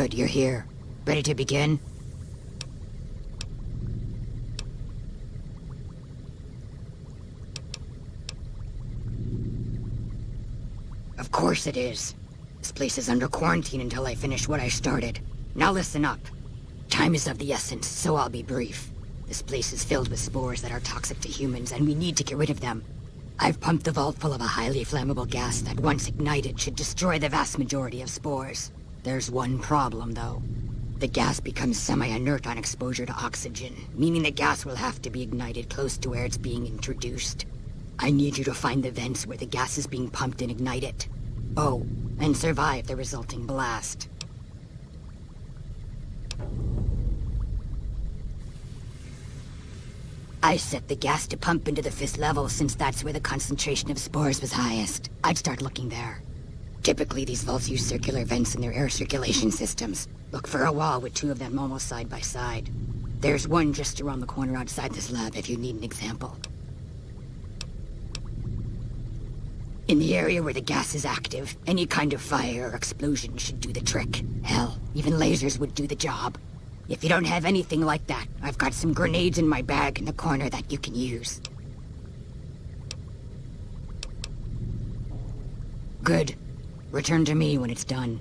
Good, you're here. Ready to begin? Of course it is. This place is under quarantine until I finish what I started. Now listen up. Time is of the essence, so I'll be brief. This place is filled with spores that are toxic to humans, and we need to get rid of them. I've pumped the vault full of a highly flammable gas that, once ignited, should destroy the vast majority of spores. There's one problem, though. The gas becomes semi-inert on exposure to oxygen, meaning the gas will have to be ignited close to where it's being introduced. I need you to find the vents where the gas is being pumped and ignite it. Oh, and survive the resulting blast. I set the gas to pump into the 5th level since that's where the concentration of spores was highest. I'd start looking there. Typically, these vaults use circular vents in their air circulation systems. Look for a wall with 2 of them almost side by side. There's one just around the corner outside this lab if you need an example. In the area where the gas is active, any kind of fire or explosion should do the trick. Hell, even lasers would do the job. If you don't have anything like that, I've got some grenades in my bag in the corner that you can use. Good. Return to me when it's done.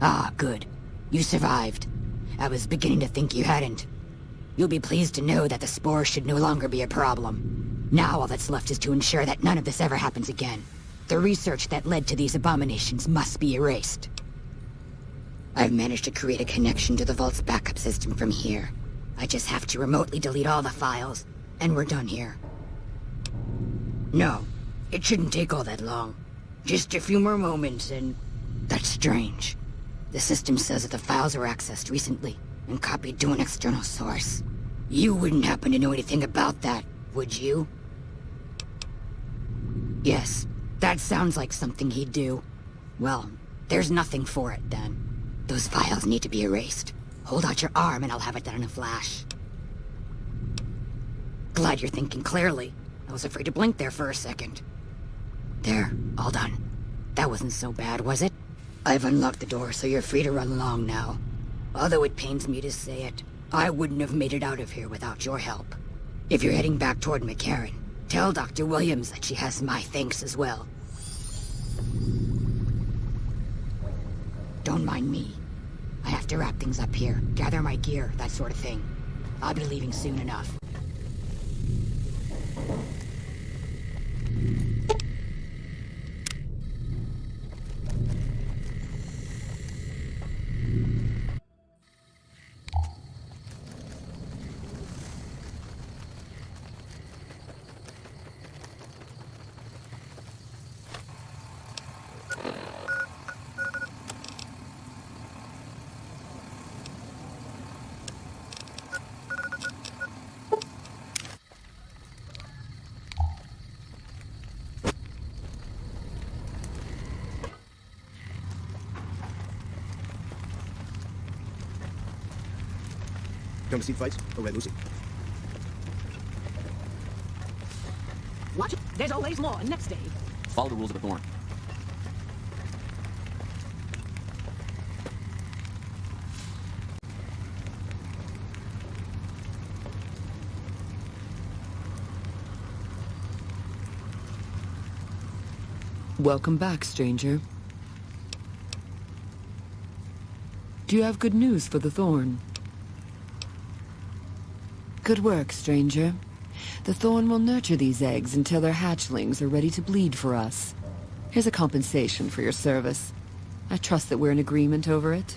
Ah, good. You survived. I was beginning to think you hadn't. You'll be pleased to know that the spores should no longer be a problem. Now all that's left is to ensure that none of this ever happens again. The research that led to these abominations must be erased. I've managed to create a connection to the vault's backup system from here. I just have to remotely delete all the files, and we're done here. No, it shouldn't take all that long. Just a few more moments and... That's strange. The system says that the files were accessed recently and copied to an external source. You wouldn't happen to know anything about that, would you? Yes, that sounds like something he'd do. Well, there's nothing for it then. Those files need to be erased. Hold out your arm and I'll have it done in a flash. Glad you're thinking clearly. I was afraid to blink there for a second. There, all done. That wasn't so bad, was it? I've unlocked the door, so you're free to run along now. Although it pains me to say it, I wouldn't have made it out of here without your help. If you're heading back toward McCarran, tell Dr. Williams that she has my thanks as well. Don't mind me. I have to wrap things up here, gather my gear, that sort of thing. I'll be leaving soon enough. Come to see fights? Or Red Lucy? Watch it. There's always more next day. Follow the rules of the Thorn. Welcome back, stranger. Do you have good news for the Thorn? Good work, stranger. The Thorn will nurture these eggs until their hatchlings are ready to bleed for us. Here's a compensation for your service. I trust that we're in agreement over it.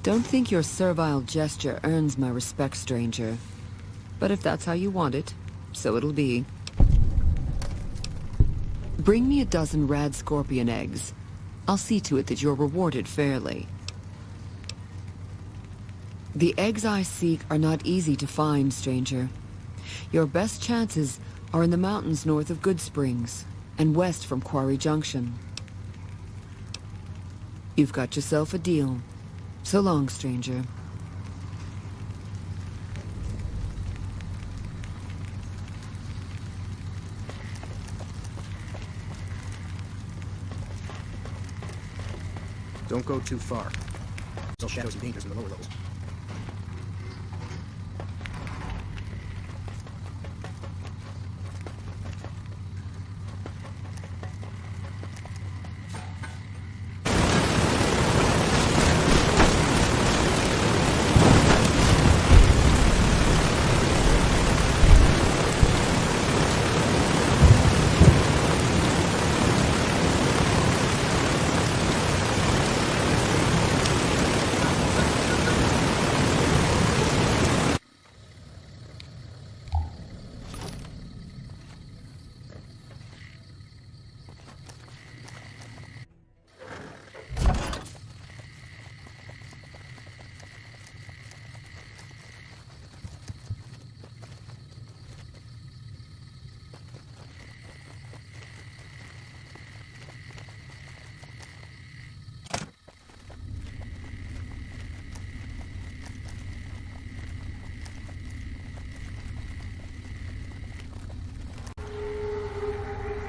Don't think your servile gesture earns my respect, stranger. But if that's how you want it, so it'll be. Bring me a dozen rad scorpion eggs. I'll see to it that you're rewarded fairly. The eggs I seek are not easy to find, stranger. Your best chances are in the mountains north of Goodsprings and west from Quarry Junction. You've got yourself a deal. So long, stranger. Don't go too far. There's all shadows and dangers in the lower levels.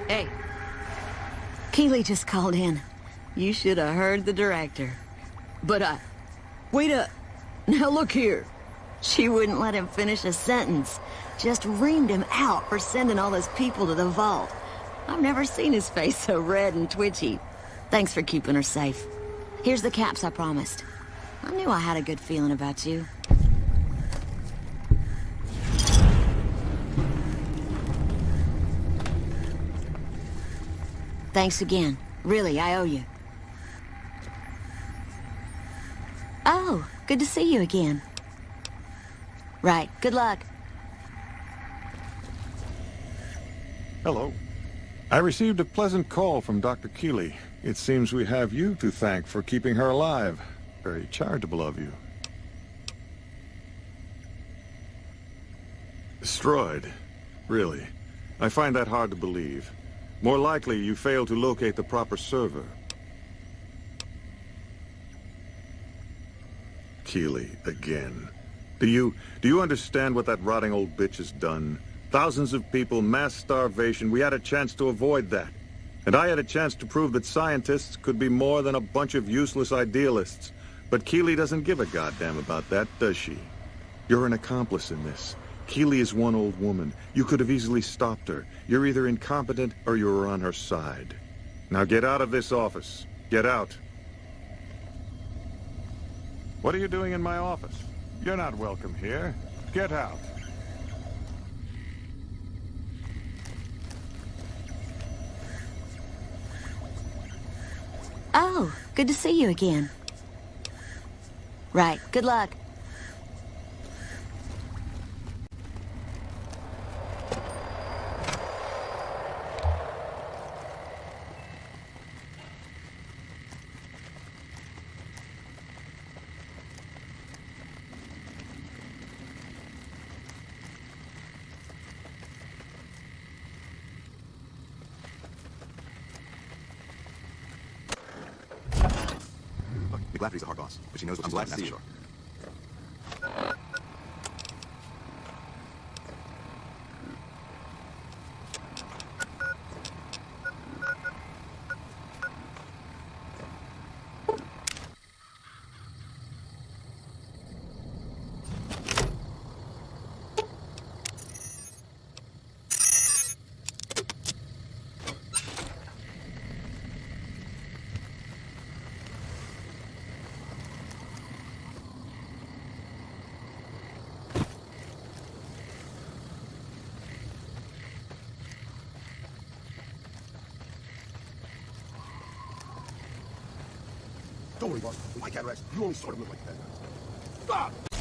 Hey. Keeley just called in. You should have heard the director. But wait up. Now look here. She wouldn't let him finish a sentence. Just reamed him out for sending all those people to the vault. I've never seen his face so red and twitchy. Thanks for keeping her safe. Here's the caps I promised. I knew I had a good feeling about you. Thanks again. Really, I owe you. Oh, good to see you again. Right, good luck. Hello. I received a pleasant call from Dr. Keeley. It seems we have you to thank for keeping her alive. Very charitable of you. Destroyed? Really? I find that hard to believe. More likely, you failed to locate the proper server. Keeley, again. Do you understand what that rotting old bitch has done? Thousands of people, mass starvation. We had a chance to avoid that. And I had a chance to prove that scientists could be more than a bunch of useless idealists. But Keeley doesn't give a goddamn about that, does she? You're an accomplice in this. Keeley is one old woman. You could have easily stopped her. You're either incompetent or you're on her side. Now get out of this office. Get out. What are you doing in my office? You're not welcome here. Get out. Oh, good to see you again. Right, good luck. McLafferty's a hard boss, but she knows what she's doing, that's for sure. Don't worry, boss. When my cat racks, you only sort of look like that. Ah!